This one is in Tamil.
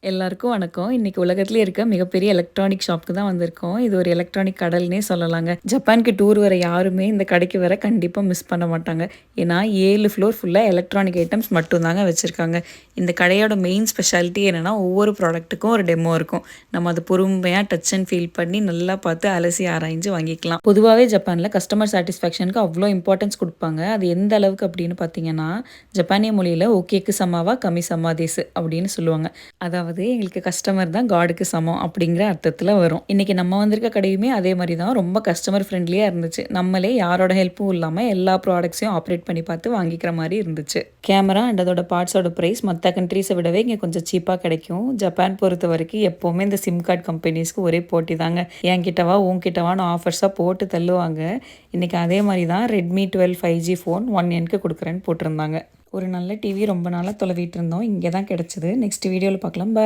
எல்லாருக்கும் வணக்கம். இன்னைக்கு உலகத்திலே இருக்க மிகப்பெரிய எலக்ட்ரானிக் ஷாப்க்கு தான் வந்திருக்கோம். இது ஒரு எலக்ட்ரானிக் கடல்னே சொல்லலாங்க. ஜப்பானுக்கு டூர் வர யாருமே இந்த கடைக்கு வர கண்டிப்பா மிஸ் பண்ண மாட்டாங்க. ஏன்னா 7 ஃப்ளோர் ஃபுல்லா எலக்ட்ரானிக் ஐட்டம்ஸ் மட்டும் தாங்க வச்சிருக்காங்க. இந்த கடையோட மெயின் ஸ்பெஷாலிட்டி என்னன்னா, ஒவ்வொரு ப்ராடக்ட்டுக்கும் ஒரு டெமோ இருக்கும். நம்ம அது பொறுமையா டச் அண்ட் ஃபீல் பண்ணி நல்லா பார்த்து அலசி ஆராய்ஞ்சு வாங்கிக்கலாம். பொதுவாவே ஜப்பான்ல கஸ்டமர் சாட்டிஸ்ஃபேக்ஷனுக்கு அவ்ளோ இம்பார்ட்டன்ஸ் குடுப்பாங்க. அது எந்த அளவுக்கு அப்படின்னு பார்த்தீங்கன்னா, ஜப்பானிய மொழியில ஓகேக்கு சமாவா கமி சமா தேசு அப்படின்னு சொல்லுவாங்க. அதாவது எங்களுக்கு கஸ்டமர் தான் காடுக்கு சமம் அப்படிங்கிற அர்த்தத்தில் வரும். இன்னைக்கு நம்ம வந்திருக்க கடையுமே அதே மாதிரி தான் ரொம்ப கஸ்டமர் ஃப்ரெண்ட்லியாக இருந்துச்சு. நம்மளே யாரோட ஹெல்ப்பும் இல்லாமல் எல்லா ப்ராடக்ட்ஸையும் ஆப்ரேட் பண்ணி பார்த்து வாங்கிக்கிற மாதிரி இருந்துச்சு. கேமரா அண்ட் அதோட பார்ட்ஸோட ப்ரைஸ் மற்ற கண்ட்ரீஸை விடவே இங்கே கொஞ்சம் சீப்பாக கிடைக்கும். ஜப்பான் பொறுத்த வரைக்கும் எப்போவுமே இந்த சிம் கார்டு கம்பெனிஸ்க்கு ஒரே போட்டி தாங்க. என்கிட்டவா உன்கிட்டவான்னு ஆஃபர்ஸாக போட்டு தள்ளுவாங்க. இன்றைக்கி அதே மாதிரி தான் ரெட்மி 12 5G ஃபோன் 1Nக்கு கொடுக்குறேன்னு போட்டிருந்தாங்க. ஒரு நல்ல டிவி ரொம்ப நாளாக தொலைவிட்டு இருந்தோம். இங்கே தான் கிடச்சிது. நெக்ஸ்ட் வீடியோவில் பார்க்கலாம். பாய்.